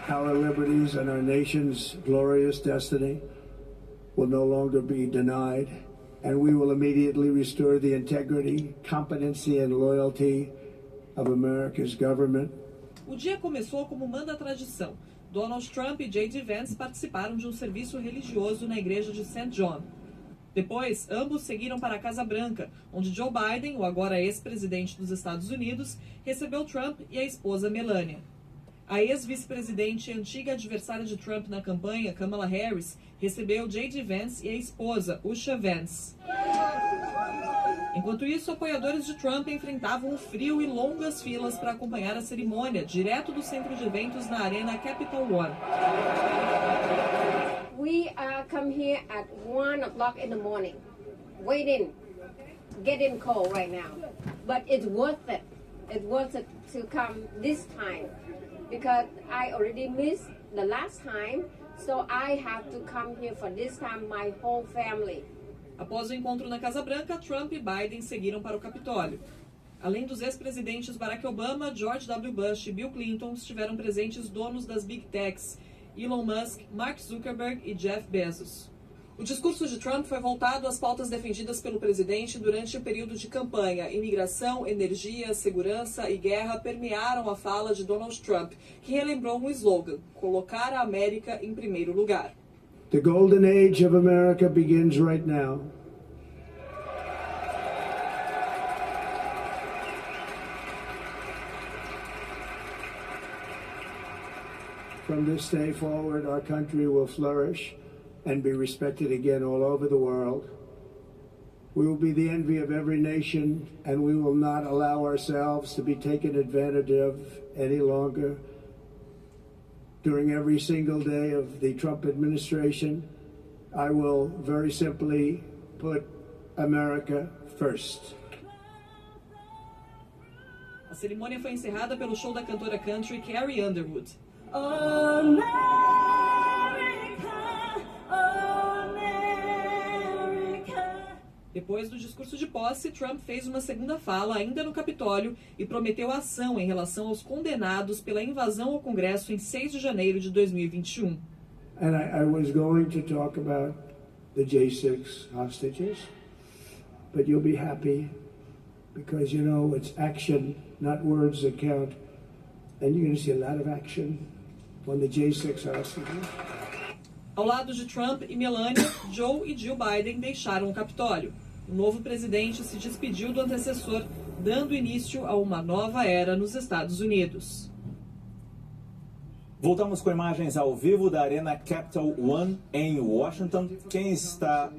Our liberties and our nation's glorious destiny will no longer be denied, and we will immediately restore the integrity, competency and loyalty of America's government. O dia começou como manda a tradição. Donald Trump e J.D. Vance participaram de um serviço religioso na igreja de St. John. Depois, ambos seguiram para a Casa Branca, onde Joe Biden, o agora ex-presidente dos Estados Unidos, recebeu Trump e a esposa Melania. A ex-vice-presidente e antiga adversária de Trump na campanha, Kamala Harris, recebeu J.D. Vance e a esposa, Usha Vance. Enquanto isso, apoiadores de Trump enfrentavam o frio e longas filas para acompanhar a cerimônia, direto do centro de eventos na Arena Capital One. We come here at 1 o'clock in the morning, waiting, getting cold right now. But it's worth it. It's worth it to come this time because I already missed the last time, so I have to come here for this time, my whole family. Após o encontro na Casa Branca, Trump e Biden seguiram para o Capitólio. Além dos ex-presidentes Barack Obama, George W. Bush e Bill Clinton, estiveram presentes donos das Big Techs, Elon Musk, Mark Zuckerberg e Jeff Bezos. O discurso de Trump foi voltado às pautas defendidas pelo presidente durante o período de campanha. Imigração, energia, segurança e guerra permearam a fala de Donald Trump, que relembrou um slogan: colocar a América em primeiro lugar. The golden age of America begins right now. From this day forward, our country will flourish and be respected again all over the world. We will be the envy of every nation, and we will not allow ourselves to be taken advantage of any longer. During every single day of the Trump administration, I will very simply put America first. A cerimônia foi encerrada pelo show da cantora country Carrie Underwood. America, America. Depois do discurso de posse, Trump fez uma segunda fala ainda no Capitólio e prometeu ação em relação aos condenados pela invasão ao Congresso em 6 de janeiro de 2021. And I was going to talk about the J6 hostages, but you'll be happy because, you know, it's action, not words that count. And you're going to see a lot of action on the J6 hostages. Ao lado de Trump e Melania, Joe e Jill Biden deixaram o Capitólio. O novo presidente se despediu do antecessor, dando início a uma nova era nos Estados Unidos. Voltamos com imagens ao vivo da Arena Capital One em Washington. Quem está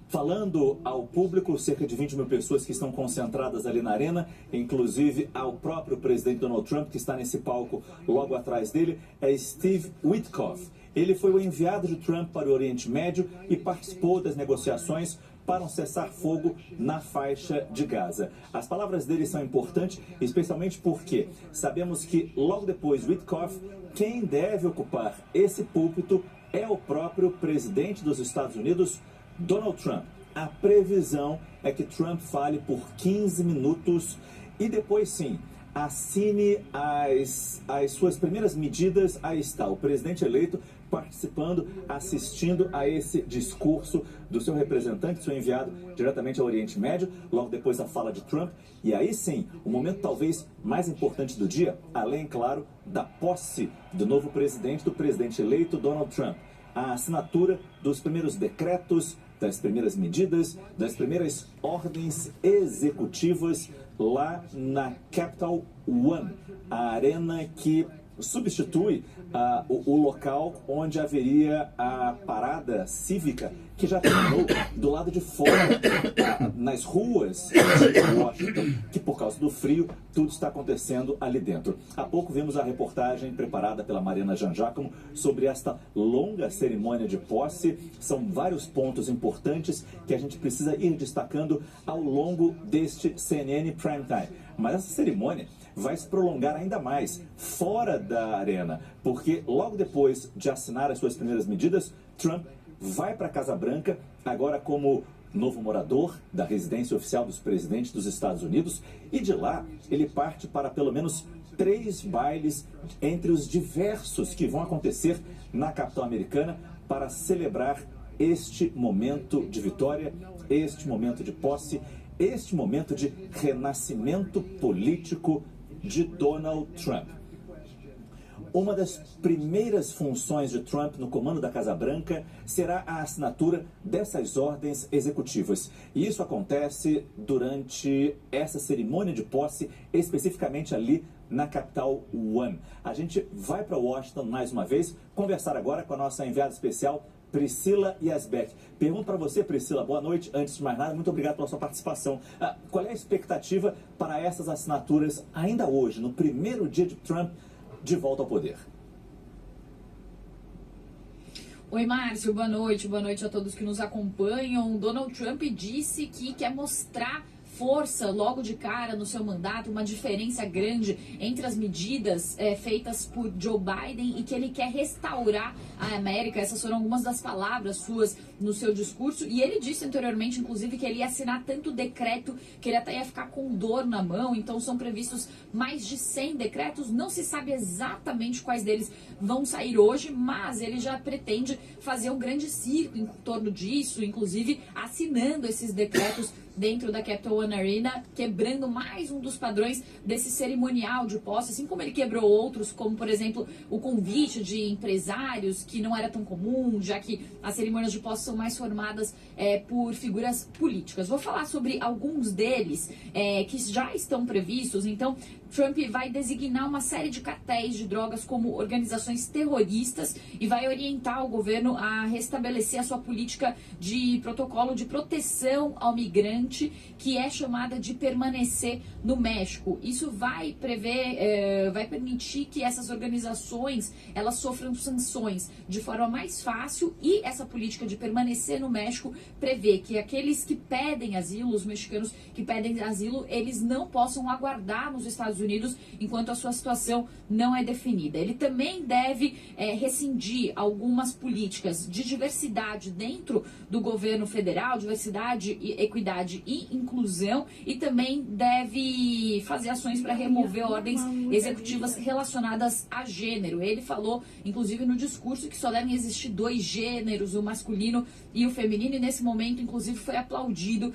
falando ao público, cerca de 20 mil pessoas que estão concentradas ali na arena, inclusive ao próprio presidente Donald Trump, que está nesse palco logo atrás dele, é Steve Witkoff. Ele foi o enviado de Trump para o Oriente Médio e participou das negociações para um cessar-fogo na faixa de Gaza. As palavras dele são importantes, especialmente porque sabemos que logo depois Witkoff, quem deve ocupar esse púlpito é o próprio presidente dos Estados Unidos, Donald Trump. A previsão é que Trump fale por 15 minutos e depois sim assine as suas primeiras medidas. Aí está o presidente eleito participando, assistindo a esse discurso do seu representante, seu enviado diretamente ao Oriente Médio, logo depois da fala de Trump. E aí sim, o momento talvez mais importante do dia, além, claro, da posse do novo presidente, do presidente eleito Donald Trump. A assinatura dos primeiros decretos, das primeiras medidas, das primeiras ordens executivas lá na Capital One, a arena que substitui o local onde haveria a parada cívica que já terminou do lado de fora, nas ruas de Washington, que por causa do frio, tudo está acontecendo ali dentro. Há pouco vimos a reportagem preparada pela Mariana Jangiacomo sobre esta longa cerimônia de posse. São vários pontos importantes que a gente precisa ir destacando ao longo deste CNN Prime Time. Mas essa cerimônia vai se prolongar ainda mais fora da arena, porque logo depois de assinar as suas primeiras medidas, Trump vai para a Casa Branca, agora como novo morador da residência oficial dos presidentes dos Estados Unidos, e de lá ele parte para pelo menos 3 bailes entre os diversos que vão acontecer na capital americana para celebrar este momento de vitória, este momento de posse, este momento de renascimento político de Donald Trump. Uma das primeiras funções de Trump no comando da Casa Branca será a assinatura dessas ordens executivas. E isso acontece durante essa cerimônia de posse, especificamente ali na capital One. A gente vai para Washington mais uma vez, conversar agora com a nossa enviada especial, Priscila Yazbek. Pergunto para você, Priscila, boa noite. Antes de mais nada, muito obrigado pela sua participação. Qual é a expectativa para essas assinaturas ainda hoje, no primeiro dia de Trump de volta ao poder? Oi, Márcio, boa noite a todos que nos acompanham. Donald Trump disse que quer mostrar força logo de cara no seu mandato, uma diferença grande entre as medidas feitas por Joe Biden e que ele quer restaurar a América. Essas foram algumas das palavras suas no seu discurso, e ele disse anteriormente, inclusive, que ele ia assinar tanto decreto que ele até ia ficar com dor na mão. Então são previstos mais de 100 decretos, não se sabe exatamente quais deles vão sair hoje, mas ele já pretende fazer um grande circo em torno disso, inclusive assinando esses decretos dentro da Capital One Arena, quebrando mais um dos padrões desse cerimonial de posse, assim como ele quebrou outros, como, por exemplo, o convite de empresários, que não era tão comum, já que as cerimônias de posse são mais formadas por figuras políticas. Vou falar sobre alguns deles que já estão previstos. Então, Trump vai designar uma série de cartéis de drogas como organizações terroristas e vai orientar o governo a restabelecer a sua política de protocolo de proteção ao migrante, que é chamada de permanecer no México. Isso vai vai permitir que essas organizações elas sofram sanções de forma mais fácil, e essa política de permanecer no México prevê que aqueles que pedem asilo, os mexicanos que pedem asilo, eles não possam aguardar nos Estados Unidos enquanto a sua situação não é definida. Ele também deve rescindir algumas políticas de diversidade dentro do governo federal, diversidade, equidade e inclusão, e também deve fazer ações para remover ordens executivas relacionadas a gênero. Ele falou, inclusive no discurso, que só devem existir 2 gêneros, o masculino e o feminino, e nesse momento, inclusive, foi aplaudido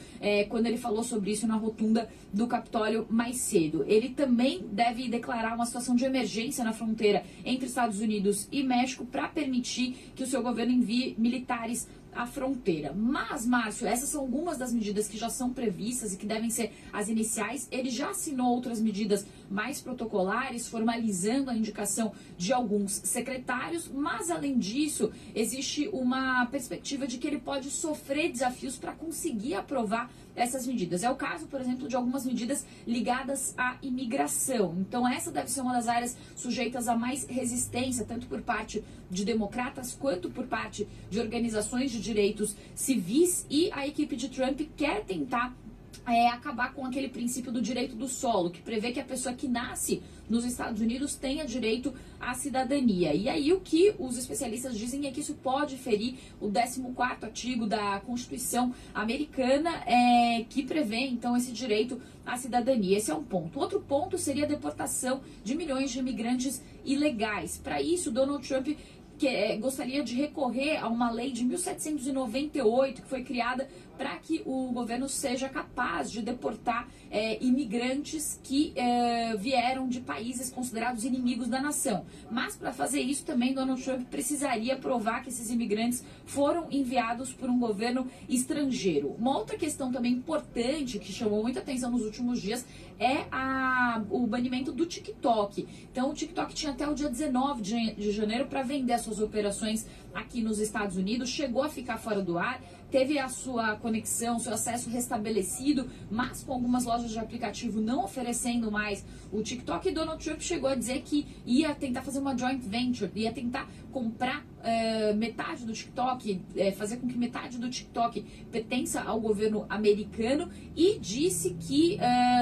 quando ele falou sobre isso na rotunda do Capitólio mais cedo. Ele também deve declarar uma situação de emergência na fronteira entre Estados Unidos e México para permitir que o seu governo envie militares à fronteira. Mas, Márcio, essas são algumas das medidas que já são previstas e que devem ser as iniciais. Ele já assinou outras medidas mais protocolares, formalizando a indicação de alguns secretários, mas, além disso, existe uma perspectiva de que ele pode sofrer desafios para conseguir aprovar essas medidas. É o caso, por exemplo, de algumas medidas ligadas à imigração. Então, essa deve ser uma das áreas sujeitas a mais resistência, tanto por parte de democratas quanto por parte de organizações de direitos civis, e a equipe de Trump quer tentar acabar com aquele princípio do direito do solo, que prevê que a pessoa que nasce nos Estados Unidos tenha direito à cidadania. E aí o que os especialistas dizem é que isso pode ferir o 14º artigo da Constituição americana, que prevê, então, esse direito à cidadania. Esse é um ponto. Outro ponto seria a deportação de milhões de imigrantes ilegais. Para isso, Donald Trump gostaria de recorrer a uma lei de 1798 que foi criada para que o governo seja capaz de deportar imigrantes que vieram de países considerados inimigos da nação. Mas para fazer isso também Donald Trump precisaria provar que esses imigrantes foram enviados por um governo estrangeiro. Uma outra questão também importante que chamou muita atenção nos últimos dias é o banimento do TikTok. Então o TikTok tinha até o dia 19 de janeiro para vender as suas operações aqui nos Estados Unidos, chegou a ficar fora do ar, teve a sua conexão, seu acesso restabelecido, mas com algumas lojas de aplicativo não oferecendo mais o TikTok. E Donald Trump chegou a dizer que ia tentar fazer uma joint venture, ia tentar comprar metade do TikTok, fazer com que metade do TikTok pertença ao governo americano, e disse que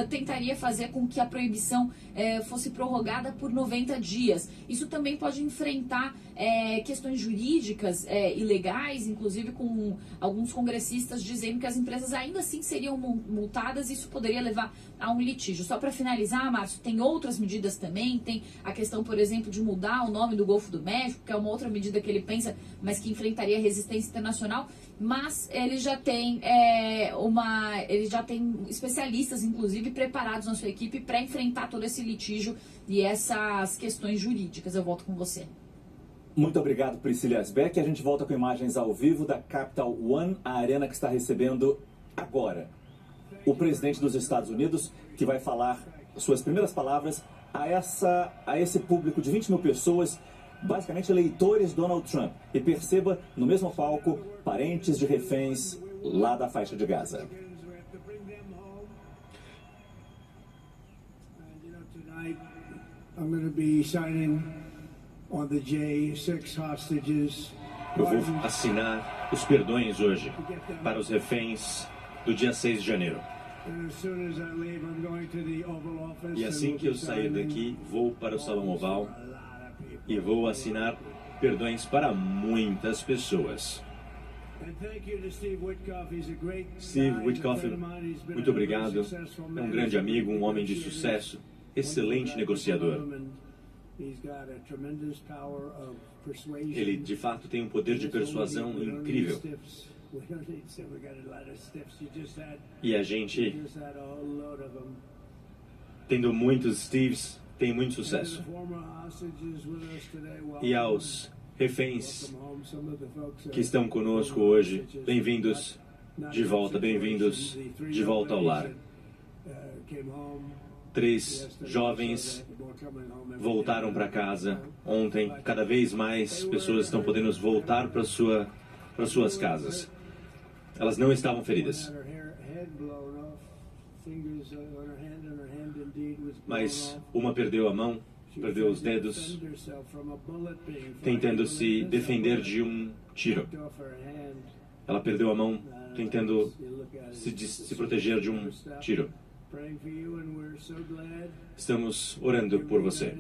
tentaria fazer com que a proibição fosse prorrogada por 90 dias. Isso também pode enfrentar questões jurídicas e legais, inclusive com algumas alguns congressistas dizendo que as empresas ainda assim seriam multadas e isso poderia levar a um litígio. Só para finalizar, Márcio, tem outras medidas também, tem a questão, por exemplo, de mudar o nome do Golfo do México, que é uma outra medida que ele pensa, mas que enfrentaria resistência internacional, mas ele já tem especialistas, inclusive, preparados na sua equipe para enfrentar todo esse litígio e essas questões jurídicas. Eu volto com você. Muito obrigado, Priscila Asbeck. A gente volta com imagens ao vivo da Capital One, a arena que está recebendo agora o presidente dos Estados Unidos, que vai falar suas primeiras palavras a esse público de 20 mil pessoas, basicamente eleitores de Donald Trump. E perceba, no mesmo palco, parentes de reféns lá da faixa de Gaza. I'm going to be signing on the J6 hostages. Eu vou assinar os perdões hoje para os reféns do dia 6 de janeiro. E assim que eu sair daqui, vou para o Salão Oval e vou assinar perdões para muitas pessoas. Steve Witkoff, muito obrigado. É um grande amigo, um homem de sucesso, excelente negociador. Ele, de fato, tem um poder de persuasão incrível. E a gente, tendo muitos Steves, tem muito sucesso. E aos reféns que estão conosco hoje, bem-vindos de volta, bem-vindos de volta ao lar. 3 jovens voltaram para casa ontem. Cada vez mais pessoas estão podendo voltar para suas casas. Elas não estavam feridas, mas uma perdeu a mão, perdeu os dedos, tentando se defender de um tiro. Ela perdeu a mão tentando se proteger de um tiro. Estamos orando por você,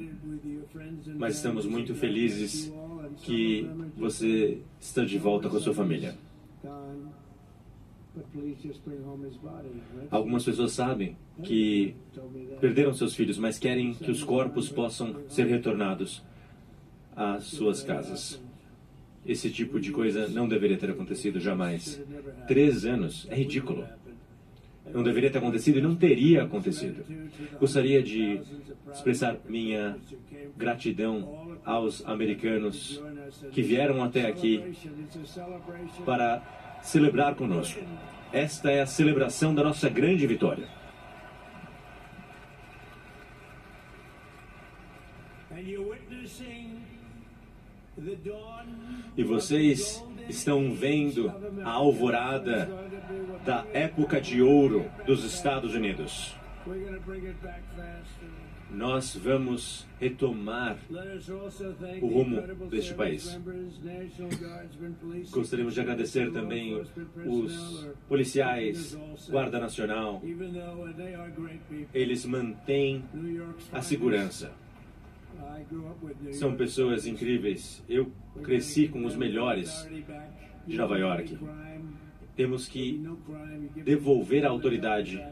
mas estamos muito felizes que você está de volta com a sua família. Algumas pessoas sabem que perderam seus filhos, mas querem que os corpos possam ser retornados às suas casas. Esse tipo de coisa não deveria ter acontecido jamais. 3 anos é ridículo. Não deveria ter acontecido e não teria acontecido. Gostaria de expressar minha gratidão aos americanos que vieram até aqui para celebrar conosco. Esta é a celebração da nossa grande vitória. E vocês estão vendo a alvorada da época de ouro dos Estados Unidos. Nós vamos retomar o rumo deste país. Gostaríamos de agradecer também os policiais, Guarda Nacional. Eles mantêm a segurança. São pessoas incríveis. Eu cresci com os melhores de Nova York. Temos que devolver a autoridade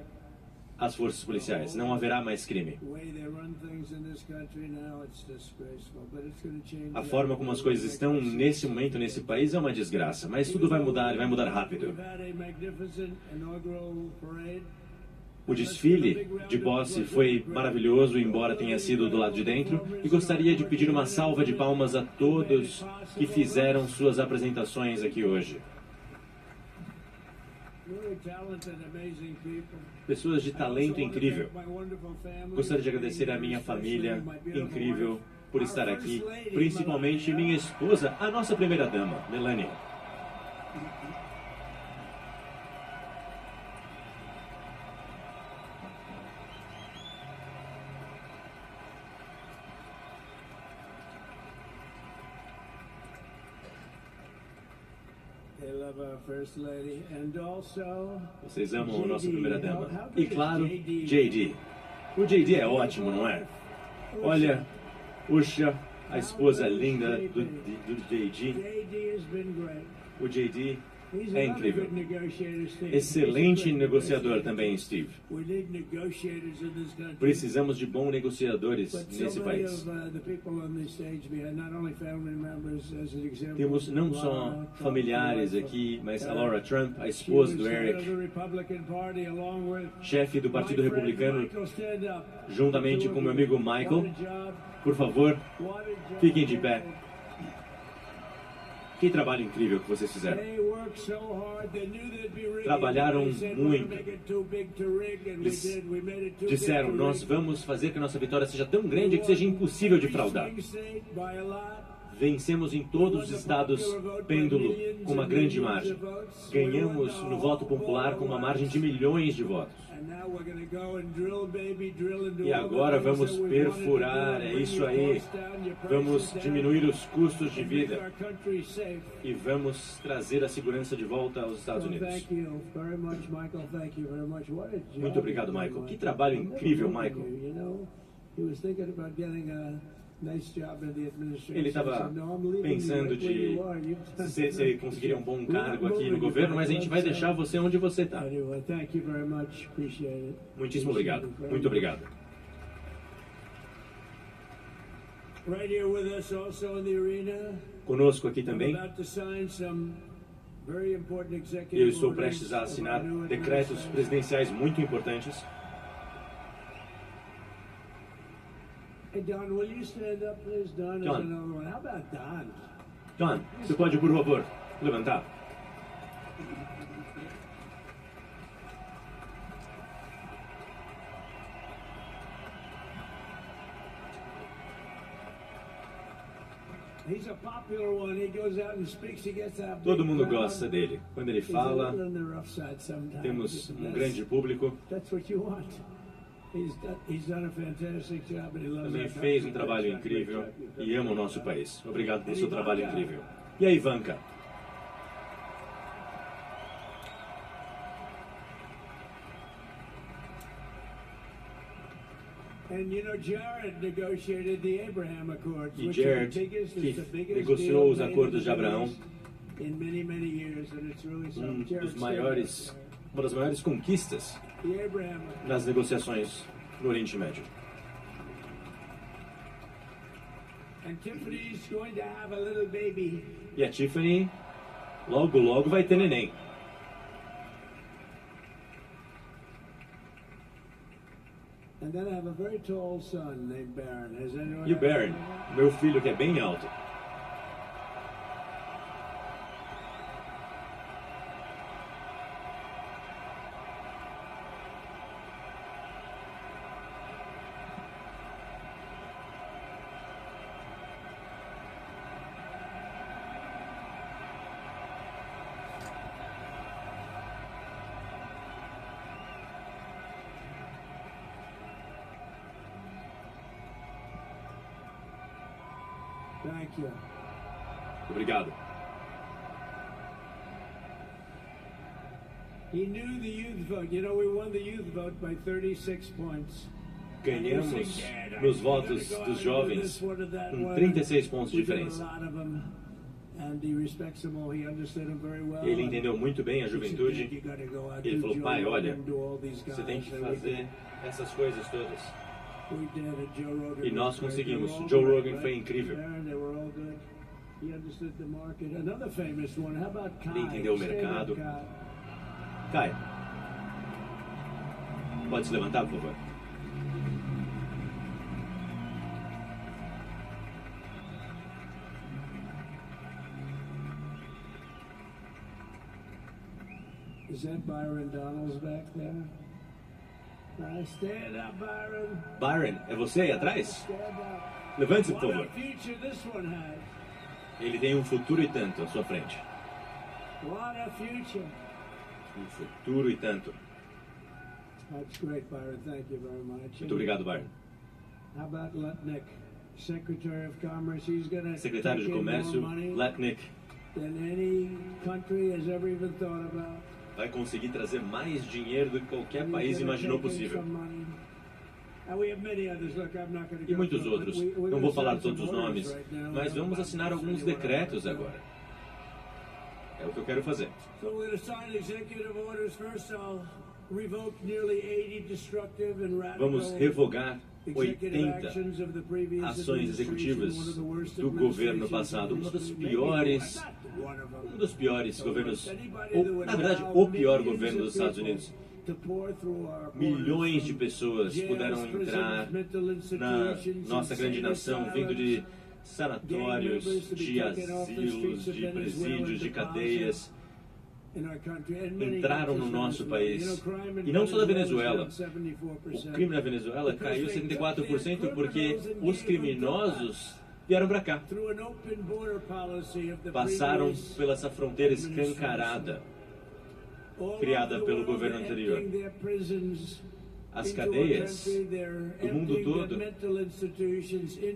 às forças policiais. Não haverá mais crime. A forma como as coisas estão nesse momento, nesse país, é uma desgraça. Mas tudo vai mudar, e vai mudar rápido. O desfile de posse foi maravilhoso, embora tenha sido do lado de dentro, e gostaria de pedir uma salva de palmas a todos que fizeram suas apresentações aqui hoje. Pessoas de talento incrível. Gostaria de agradecer à minha família incrível por estar aqui, principalmente minha esposa, a nossa primeira-dama, Melania. Vocês amam a nossa primeira-dama. E claro, JD. O JD é ótimo, não é? Olha, puxa, a esposa linda do JD. O JD É incrível. Excelente negociador também, Steve. Precisamos de bons negociadores nesse país. Temos não só familiares aqui, mas a Laura Trump, a esposa do Eric, chefe do Partido Republicano, juntamente com meu amigo Michael. Por favor, fiquem de pé. Que trabalho incrível que vocês fizeram. Trabalharam muito. Eles disseram, nós vamos fazer que a nossa vitória seja tão grande que seja impossível de fraudar. Vencemos em todos os estados pêndulo com uma grande margem. Ganhamos no voto popular com uma margem de milhões de votos. E agora vamos perfurar, é isso aí. Vamos diminuir os custos de vida e vamos trazer a segurança de volta aos Estados Unidos. Muito obrigado, Michael. Que trabalho incrível, Michael. Ele estava pensando de se ele conseguiria um bom cargo aqui no governo, mas a gente vai deixar você onde você está. Muitíssimo obrigado. Muito obrigado. Conosco aqui também, eu estou prestes a assinar decretos presidenciais muito importantes. John, você pode, por favor, levantar? Todo mundo gosta dele. Quando ele fala, temos um grande público. Também fez um trabalho incrível e ama o nosso país. Obrigado pelo seu trabalho incrível. E a Ivanka? E Jared, que negociou os acordos de Abraão, uma das maiores conquistas nas negociações no Oriente Médio. E a Tiffany logo, logo vai ter neném. E o Barron, meu filho que é bem alto. Obrigado. Ganhamos nos votos dos jovens com 36 pontos de diferença. Ele entendeu muito bem a juventude. Ele falou, pai, olha, você tem que fazer essas coisas todas. E nós conseguimos. Joe Rogan foi incrível. Ele entendeu o mercado. Kai, pode se levantar, por favor? Is that Byron Donalds back there? Stand up, Byron. Byron, é você aí atrás? Levante-se, por favor. Ele tem um futuro e tanto à sua frente. Um futuro e tanto. Muito obrigado, Byron. Secretário de Comércio, Letnick. Vai conseguir trazer mais dinheiro do que qualquer país imaginou possível. E muitos outros. Não vou falar todos os nomes, mas vamos assinar alguns decretos agora. É o que eu quero fazer. So we're going to sign executive orders. First, I'll revoke nearly 80 destructive and Vamos radical revogar executive 80 actions of the previous ações executivas administration, one of the worst do governo administrations passado. in Um dos history, piores, maybe one of them. um dos piores governos, Anybody that ou would na verdade, allow o pior millions governo of dos Estados people Unidos. to pour through our Milhões de borders, pessoas jails, puderam prisons, entrar mental na institutions, nossa grande insane nação, vindo de asylums, sanatórios, de asilos, de presídios, de cadeias. Entraram no nosso país. E não só da Venezuela. O crime na Venezuela caiu 74% porque os criminosos vieram para cá. Passaram pela essa fronteira escancarada criada pelo governo anterior. As cadeias do mundo todo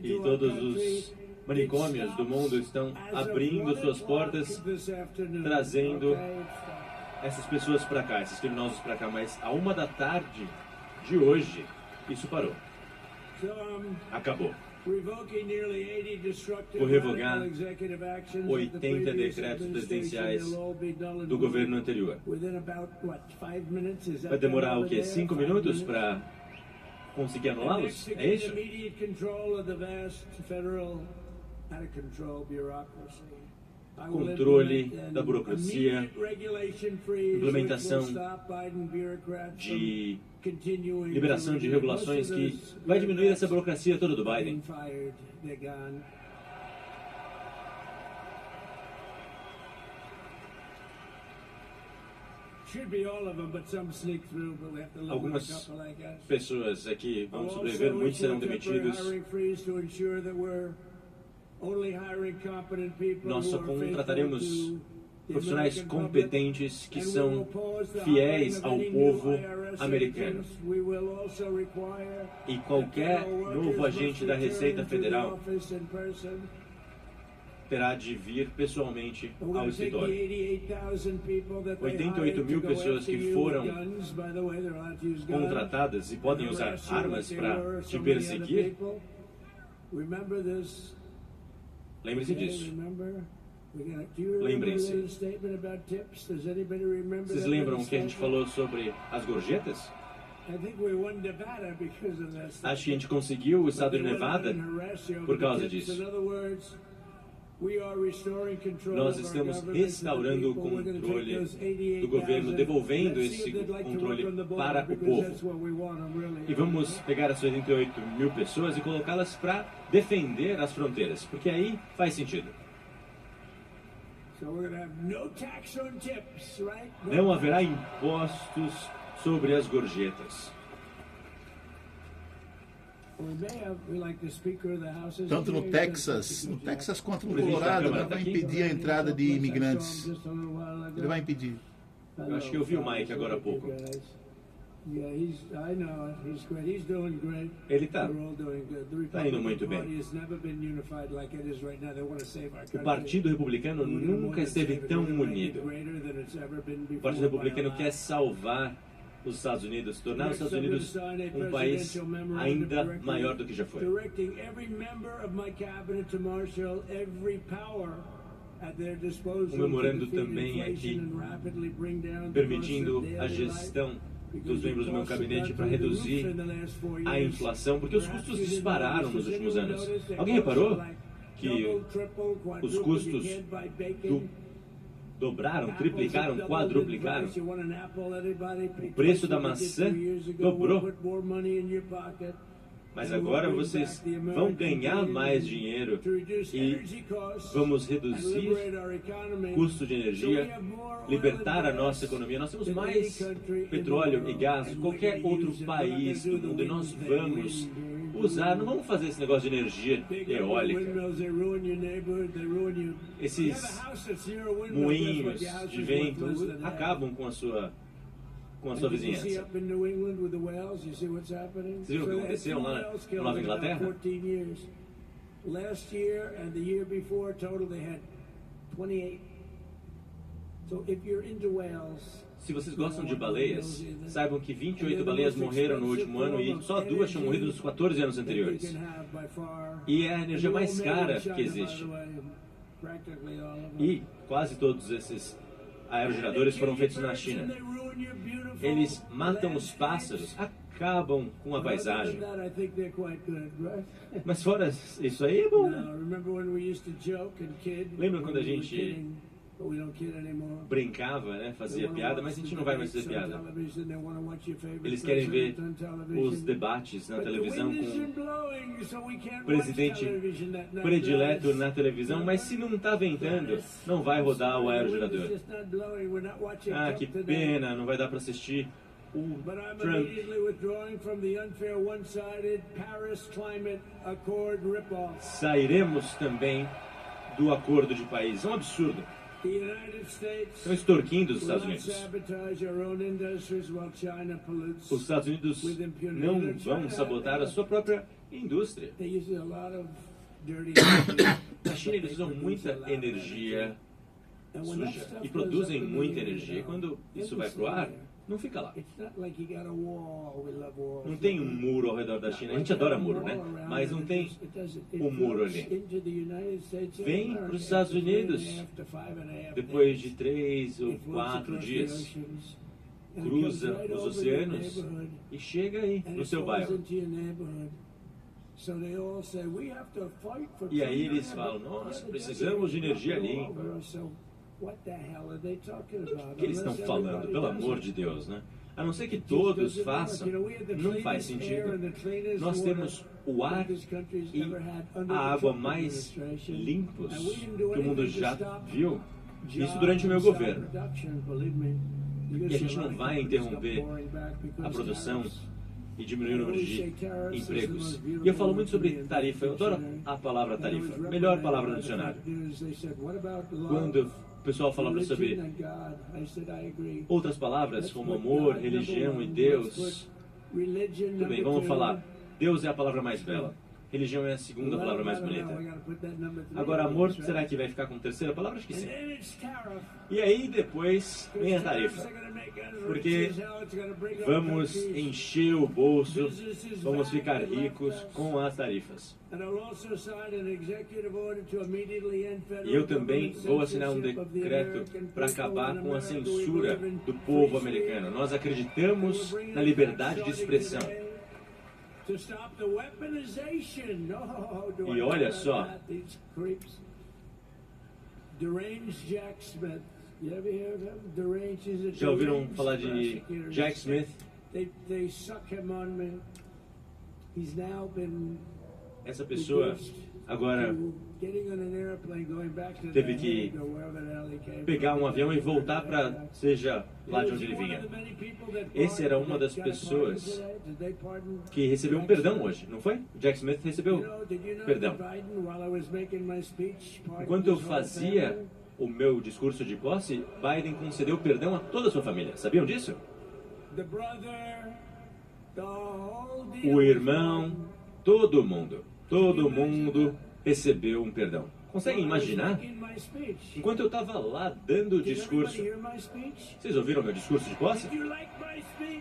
e todos os manicômios do mundo estão abrindo suas portas, trazendo essas pessoas para cá, esses criminosos para cá. Mas à 1h de hoje, isso parou. Acabou. Vou revogar 80 decretos presidenciais do governo anterior. Vai demorar o quê? 5 minutos para conseguir anulá-los? É isso? Controle da burocracia, implementação de liberação de regulações que vai diminuir essa burocracia toda do Biden. Algumas pessoas aqui vão sobreviver, muitos serão demitidos. Nós só contrataremos profissionais competentes que são fiéis ao povo americano. E qualquer novo agente da Receita Federal terá de vir pessoalmente ao escritório. 88 mil pessoas que foram contratadas e podem usar armas para te perseguir. Lembre-se disso. Lembrem-se. Vocês lembram que a gente falou sobre as gorjetas? Acho que a gente conseguiu o estado de Nevada por causa disso. Nós estamos restaurando o controle do governo, devolvendo esse controle para o povo. E vamos pegar as 88 mil pessoas e colocá-las para defender as fronteiras, porque aí faz sentido. Não haverá impostos sobre as gorjetas. Tanto no Texas quanto no Colorado, ele vai impedir a entrada de imigrantes. Ele vai impedir. Eu acho que eu vi o Mike agora há pouco. Ele está indo muito bem. O Partido Republicano nunca esteve tão unido. O Partido Republicano quer salvar os Estados Unidos, tornar os Estados Unidos um país ainda maior do que já foi. O memorando também aqui permitindo a gestão dos membros do meu gabinete para reduzir a inflação, porque os custos dispararam nos últimos anos. Alguém reparou que os custos dobraram, triplicaram, quadruplicaram? O preço da maçã dobrou. Mas agora vocês vão ganhar mais dinheiro e vamos reduzir o custo de energia, libertar a nossa economia. Nós temos mais petróleo e gás do que qualquer outro país do mundo e nós vamos usar, não vamos fazer esse negócio de energia eólica. Esses moinhos de vento acabam com a sua vizinhança. Vocês viram o que aconteceu lá na Nova Inglaterra? Se vocês gostam de baleias, saibam que 28 baleias morreram no último ano e só 2 tinham morrido nos 14 anos anteriores. E é a energia mais cara que existe. E quase todos esses aerogeradores foram feitos na China. Eles matam os pássaros, acabam com a paisagem. Mas fora isso aí é bom, né? Lembra quando a gente brincava, né? Fazia piada, mas a gente não vai mais fazer piada. Eles querem ver os debates na televisão com o presidente predileto na televisão, mas se não está ventando, não vai rodar o aerogerador. Ah, que pena, não vai dar para assistir o Trump. Sairemos também do Acordo de Paris. É um absurdo. Estão extorquindo os Estados Unidos. Os Estados Unidos não vão sabotar a sua própria indústria. Na China eles usam muita energia suja e produzem muita energia. Quando isso vai para o ar, não fica lá. Não tem um muro ao redor da China. A gente adora muro, né? Mas não tem um muro ali. Vem para os Estados Unidos depois de 3 ou 4 dias. Cruza os oceanos e chega aí no seu bairro. E aí eles falam, nossa, precisamos de energia limpa. O que eles estão falando? Pelo amor de Deus, né? A não ser que todos façam, não faz sentido. Nós temos o ar e a água mais limpos que o mundo já viu. Isso durante o meu governo. E a gente não vai interromper a produção e diminuir o número de empregos. E eu falo muito sobre tarifa. Eu adoro a palavra tarifa. Melhor palavra no dicionário. Quando o pessoal fala sobre outras palavras, como amor, religião e Deus. Tudo bem, vamos falar. Deus é a palavra mais bela. Religião é a segunda palavra mais bonita. Agora, amor, será que vai ficar como terceira palavra? Acho que sim. E aí, depois, vem a tarifa. Porque vamos encher o bolso, vamos ficar ricos com as tarifas. E eu também vou assinar um decreto para acabar com a censura do povo americano. Nós acreditamos na liberdade de expressão. E olha só, já ouviram falar de Jack Smith? Essa pessoa agora teve que pegar um avião e voltar para seja lá de onde ele vinha. Esse era uma das pessoas que recebeu um perdão hoje, não foi? Jack Smith recebeu perdão. Enquanto eu fazia o meu discurso de posse, Biden concedeu perdão a toda a sua família. Sabiam disso? O irmão, todo mundo recebeu um perdão. Conseguem imaginar? Enquanto eu estava lá dando o discurso, vocês ouviram meu discurso de posse?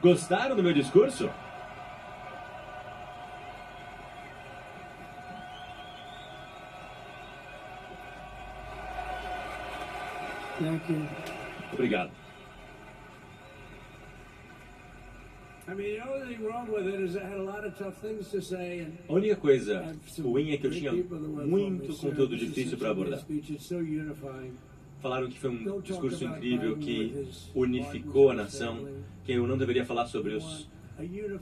Gostaram do meu discurso? Obrigado. A única coisa ruim é que eu tinha muito conteúdo difícil para abordar. Falaram que foi um discurso incrível que unificou a nação, que eu não deveria falar sobre os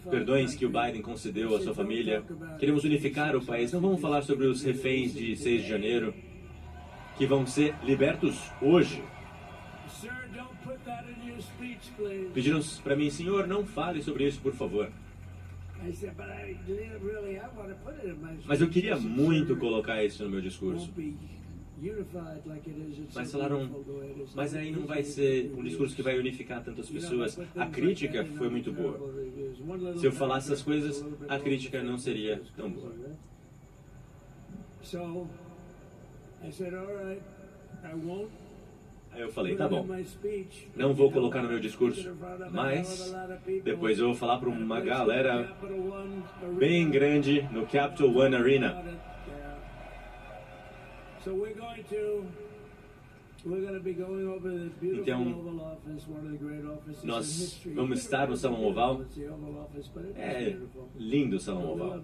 perdões que o Biden concedeu à sua família. Queremos unificar o país. Não vamos falar sobre os reféns de 6 de janeiro, que vão ser libertos hoje. Pediram para mim, senhor, não fale sobre isso, por favor. Mas eu queria muito colocar isso no meu discurso. Mas falaram, mas aí não vai ser um discurso que vai unificar tantas pessoas. A crítica foi muito boa. Se eu falasse essas coisas, a crítica não seria tão boa. Aí eu falei, tá bom, não vou colocar no meu discurso, mas depois eu vou falar para uma galera bem grande no Capital One Arena. Então, nós vamos estar no Salão Oval. É lindo o Salão Oval.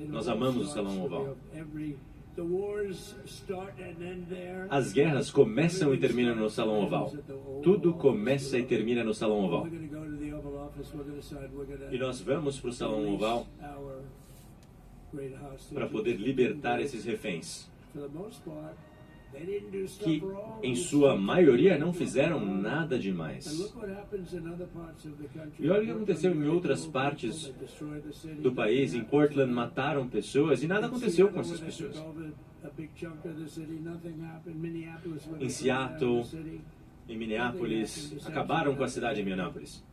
Nós amamos o Salão Oval. As guerras começam e terminam no Salão Oval. Tudo começa e termina no Salão Oval. E nós vamos para o Salão Oval para poder libertar esses reféns, que em sua maioria não fizeram nada demais. E olha o que aconteceu em outras partes do país. Em Portland mataram pessoas e nada aconteceu com essas pessoas. Em Seattle, em Minneapolis, acabaram com a cidade de Minneapolis.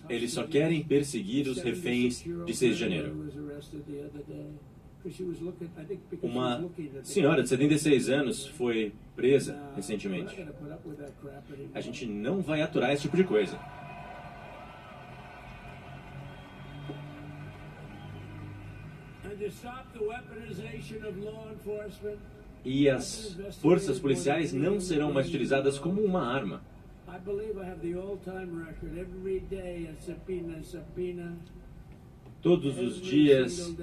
Eles só querem perseguir os reféns de 6 de janeiro. Uma senhora de 76 anos foi presa recentemente. A gente não vai aturar esse tipo de coisa. E as forças policiais não serão mais utilizadas como uma arma. Todos os dias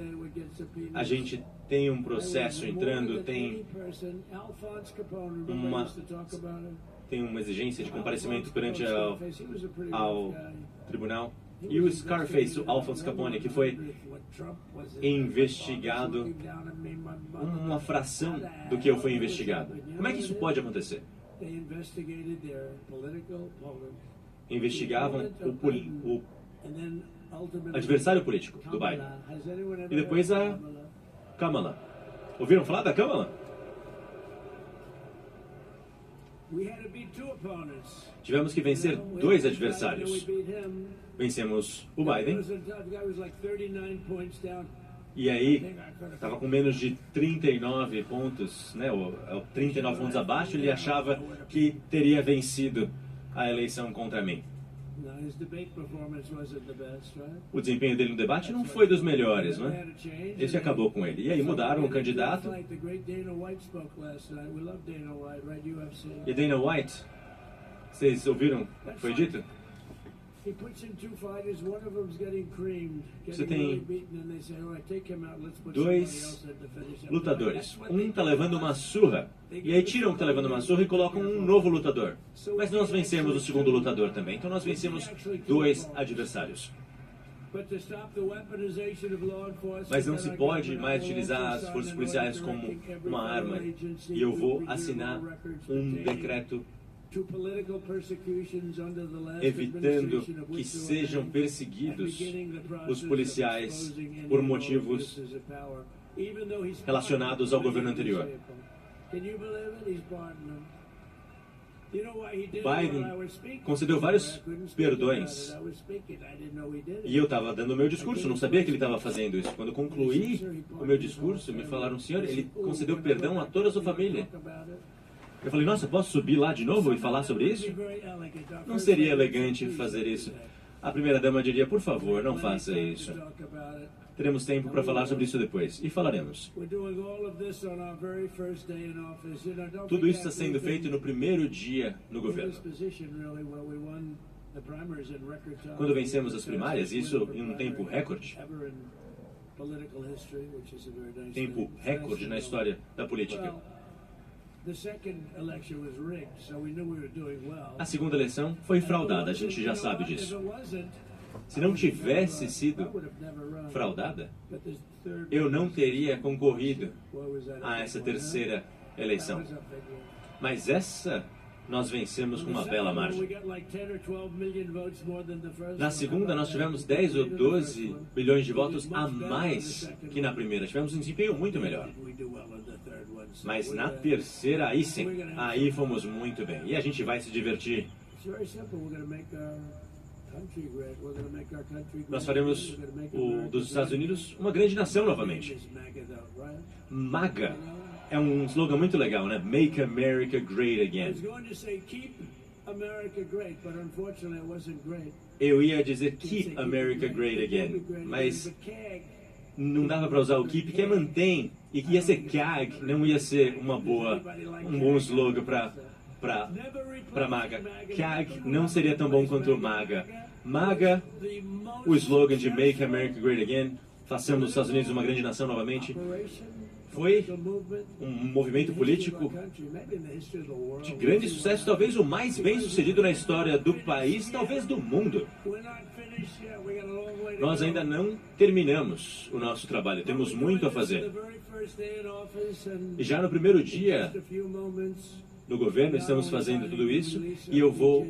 a gente tem um processo entrando, tem uma exigência de comparecimento perante ao tribunal. E o Scarface, o Alphonse Capone, que foi investigado, uma fração do que eu fui investigado. Como é que isso pode acontecer? Investigavam o adversário político do Biden. E depois a Kamala. Ouviram falar da Kamala? Tivemos que vencer 2 adversários. Vencemos o Biden. E aí, estava com menos de 39 pontos, né, 39 pontos abaixo, ele achava que teria vencido a eleição contra mim. O desempenho dele no debate não foi dos melhores, né? Esse acabou com ele. E aí mudaram o candidato. E Dana White, vocês ouviram o que foi dito? Você tem 2 lutadores. Um está levando uma surra. E aí tiram o que está levando uma surra e colocam um novo lutador. Mas nós vencemos o segundo lutador também. Então nós vencemos 2 adversários. Mas não se pode mais utilizar as forças policiais como uma arma. E eu vou assinar um decreto evitando que sejam perseguidos os policiais por motivos relacionados ao governo anterior. Biden concedeu vários perdões e eu estava dando o meu discurso, não sabia que ele estava fazendo isso. Quando concluí o meu discurso, me falaram: senhor, ele concedeu perdão a toda a sua família. Eu falei: nossa, posso subir lá de novo e falar sobre isso? Não seria elegante fazer isso. A primeira-dama diria: por favor, não faça isso. Teremos tempo para falar sobre isso depois. E falaremos. Tudo isso está sendo feito no primeiro dia no governo. Quando vencemos as primárias, isso em um tempo recorde. Tempo recorde na história da política. A segunda eleição foi fraudada, a gente já sabe disso. Se não tivesse sido fraudada, eu não teria concorrido a essa terceira eleição. Mas essa nós vencemos com uma bela margem. Na segunda, nós tivemos 10 ou 12 bilhões de votos a mais que na primeira. Tivemos um desempenho muito melhor. Mas na terceira, aí sim, aí fomos muito bem. E a gente vai se divertir. Nós faremos dos Estados Unidos uma grande nação novamente. MAGA é um slogan muito legal, né? Make America Great Again. Eu ia dizer Keep America Great Again, mas não dava para usar o keep, que é mantém, e que ia ser KAG, não ia ser um bom slogan para MAGA. KAG não seria tão bom quanto o MAGA. MAGA, o slogan de Make America Great Again, façamos os Estados Unidos uma grande nação novamente, foi um movimento político de grande sucesso, talvez o mais bem sucedido na história do país, talvez do mundo. Nós ainda não terminamos o nosso trabalho, temos muito a fazer. E já no primeiro dia do governo estamos fazendo tudo isso, e eu vou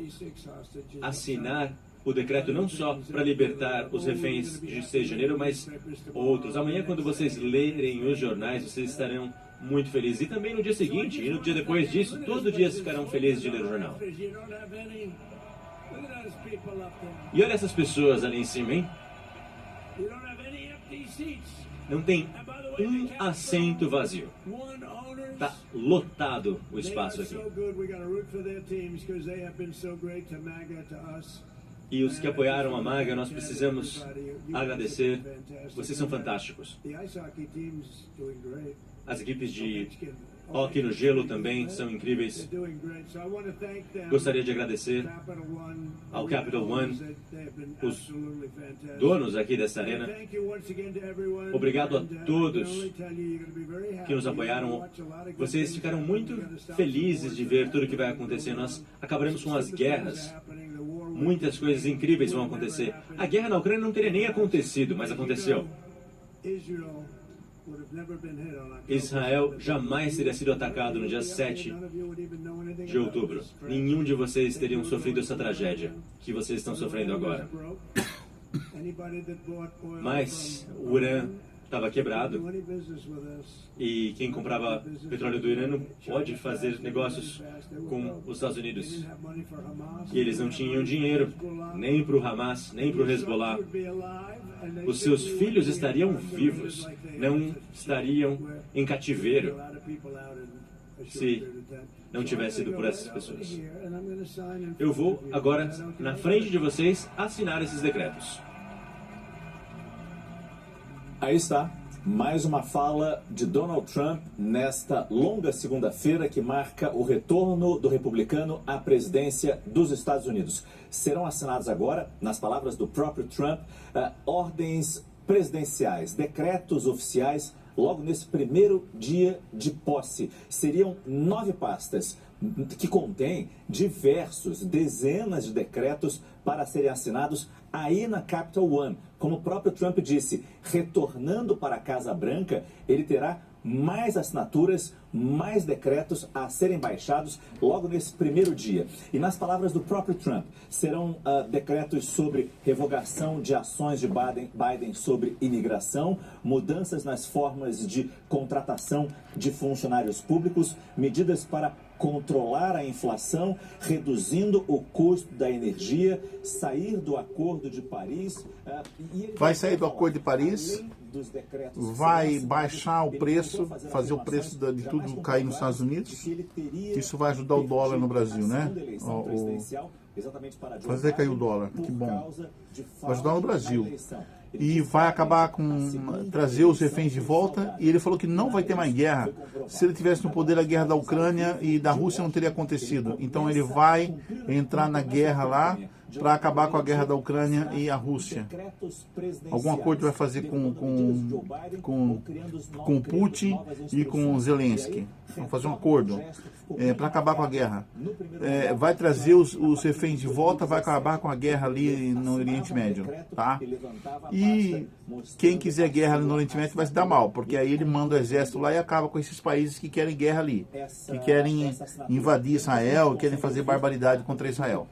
assinar o decreto não só para libertar os reféns de 6 de janeiro, mas outros. Amanhã, quando vocês lerem os jornais, vocês estarão muito felizes. E também no dia seguinte, e no dia depois disso, todo dia ficarão felizes de ler o jornal. E olha essas pessoas ali em cima, hein? Não tem um assento vazio. Está lotado o espaço aqui. E os que apoiaram a MAGA, nós precisamos agradecer. Vocês são fantásticos. As equipes de hóquei no gelo também são incríveis. Gostaria de agradecer ao Capital One, os donos aqui dessa arena. Obrigado a todos que nos apoiaram. Vocês ficaram muito felizes de ver tudo o que vai acontecer. Nós acabaremos com as guerras. Muitas coisas incríveis vão acontecer. A guerra na Ucrânia não teria nem acontecido, mas aconteceu. Israel jamais teria sido atacado no dia 7 de outubro. Nenhum de vocês teriam sofrido essa tragédia que vocês estão sofrendo agora. Mas o Irã estava quebrado e quem comprava petróleo do Irã não pode fazer negócios com os Estados Unidos. E eles não tinham dinheiro nem para o Hamas, nem para o Hezbollah. Os seus filhos estariam vivos, não estariam em cativeiro se não tivesse sido por essas pessoas. Eu vou agora, na frente de vocês, assinar esses decretos. Aí está, mais uma fala de Donald Trump nesta longa segunda-feira que marca o retorno do republicano à presidência dos Estados Unidos. Serão assinados agora, nas palavras do próprio Trump, ordens presidenciais, decretos oficiais, logo nesse primeiro dia de posse. Seriam 9 pastas que contêm dezenas de decretos para serem assinados aí na Capital One. Como o próprio Trump disse, retornando para a Casa Branca, ele terá mais assinaturas, mais decretos a serem baixados logo nesse primeiro dia. E nas palavras do próprio Trump, serão decretos sobre revogação de ações de Biden sobre imigração, mudanças nas formas de contratação de funcionários públicos, medidas para controlar a inflação, reduzindo o custo da energia, sair do Acordo de Paris. Vai sair do Acordo de Paris, vai baixar o preço, fazer o preço de tudo cair nos Estados Unidos. Isso vai ajudar o dólar no Brasil, né? Fazer cair o dólar, que bom. Vai ajudar no Brasil. E vai acabar com trazer os reféns de volta. E ele falou que não vai ter mais guerra. Se ele tivesse no poder, a guerra da Ucrânia e da Rússia não teria acontecido. Então ele vai entrar na guerra lá para acabar com a guerra da Ucrânia e a Rússia. Algum acordo vai fazer com Putin e com Zelensky. Vão fazer um acordo para acabar com a guerra. Vai trazer os reféns de volta, vai acabar com a guerra ali no Oriente Médio. Tá? E quem quiser guerra ali no Oriente Médio vai se dar mal, porque aí ele manda o exército lá e acaba com esses países que querem guerra ali, que querem invadir Israel, querem fazer barbaridade contra Israel.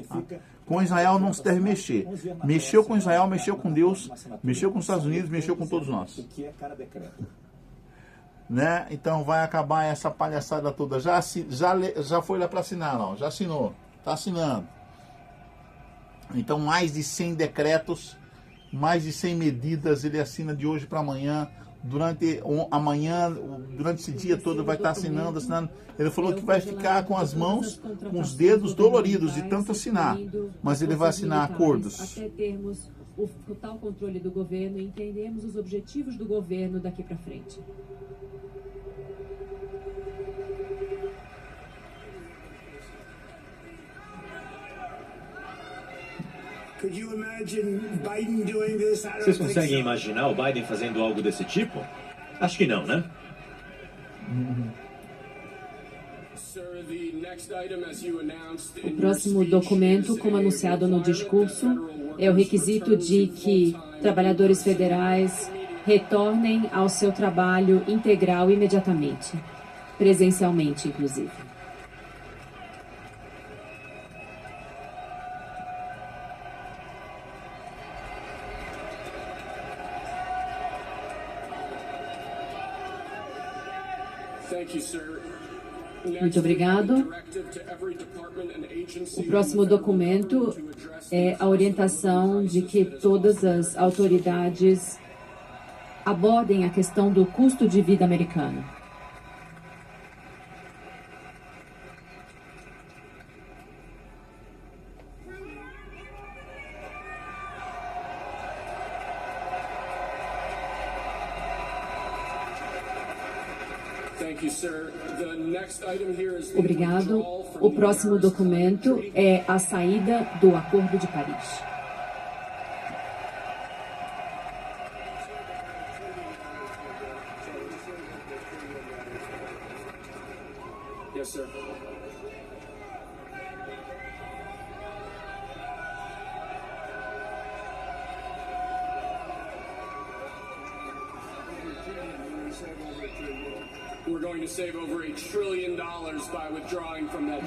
Tá? Com Israel não se deve mexer. Mexeu com Israel, mexeu com Deus, mexeu com os Estados Unidos, mexeu com todos nós. Né? Então vai acabar essa palhaçada toda. Já foi lá para assinar, não. Já assinou. Está assinando. Então mais de 100 decretos, mais de 100 medidas ele assina de hoje para amanhã. Durante esse dia todo vai estar assinando. Ele falou que vai ficar com as mãos, com os dedos doloridos de tanto assinar. Mas ele vai assinar acordos. o total controle do governo e entendemos os objetivos do governo daqui para frente. Vocês conseguem imaginar o Biden fazendo algo desse tipo? Acho que não, né? O próximo documento, como anunciado no discurso, é o requisito de que trabalhadores federais retornem ao seu trabalho integral imediatamente, presencialmente, inclusive. Muito obrigado. O próximo documento é a orientação de que todas as autoridades abordem a questão do custo de vida americano. Obrigado. O próximo documento é a saída do Acordo de Paris. Yes, sir.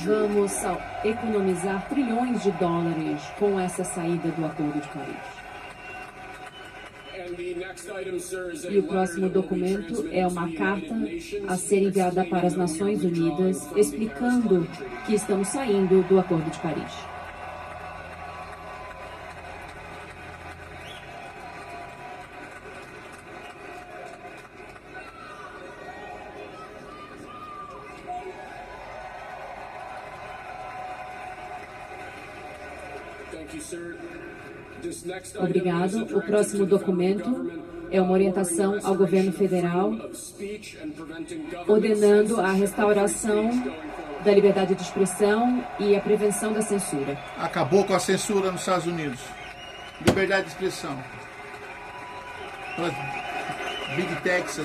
Vamos economizar trilhões de dólares com essa saída do Acordo de Paris. E o próximo documento é uma carta a ser enviada para as Nações Unidas explicando que estamos saindo do Acordo de Paris. Obrigado. O próximo documento é uma orientação ao governo federal ordenando a restauração da liberdade de expressão e a prevenção da censura. Acabou com a censura nos Estados Unidos. Liberdade de expressão. Big Techs,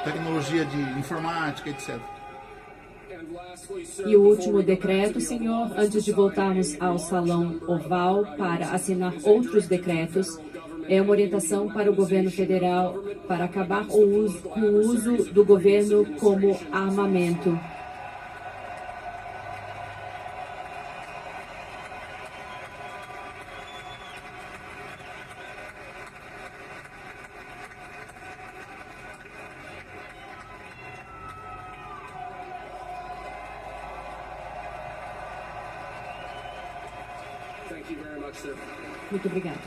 tecnologia de informática, etc. E o último decreto, senhor, antes de voltarmos ao Salão Oval para assinar outros decretos, é uma orientação para o governo federal para acabar com o uso do governo como armamento. Muito obrigado.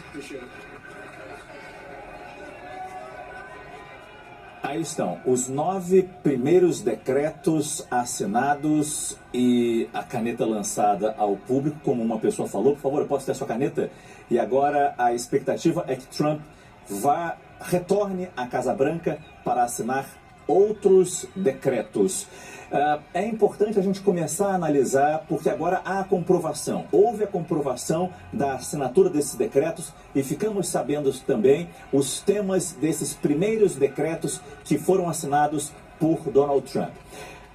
Aí estão os 9 primeiros decretos assinados e a caneta lançada ao público, como uma pessoa falou. Por favor, eu posso ter a sua caneta? E agora a expectativa é que Trump retorne à Casa Branca para assinar outros decretos. É importante a gente começar a analisar, porque agora há a comprovação. Houve a comprovação da assinatura desses decretos e ficamos sabendo também os temas desses primeiros decretos que foram assinados por Donald Trump.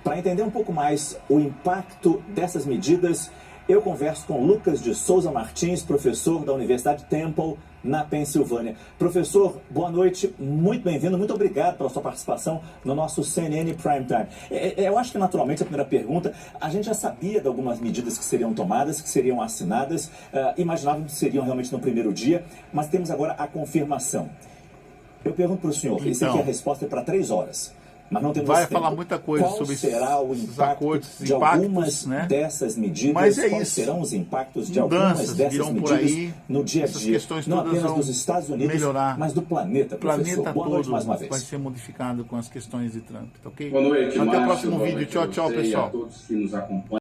Para entender um pouco mais o impacto dessas medidas, eu converso com Lucas de Souza Martins, professor da Universidade Temple, na Pensilvânia. Professor, boa noite, muito bem-vindo, muito obrigado pela sua participação no nosso CNN Prime Time. Eu acho que, naturalmente, a primeira pergunta, a gente já sabia de algumas medidas que seriam tomadas, que seriam assinadas, imaginávamos que seriam realmente no primeiro dia, mas temos agora a confirmação. Eu pergunto para o senhor, então, e sei que a resposta é para 3 horas. Mas não temos vai tempo. falar muita coisa Qual sobre será o esses impacto acordos, de algumas dessas medidas? Mas é Quais isso. serão os impactos de Mudanças algumas dessas virão medidas por aí, no dia a essas dia? questões Não todas apenas vão dos Estados Unidos, melhorar. mas do planeta. O planeta Boa noite todo mais uma vez. vai ser modificado com as questões de Trump, tá ok? Boa noite, Até o Márcio. próximo Boa vídeo. noite Tchau, a tchau, você e pessoal. a todos que nos acompanham.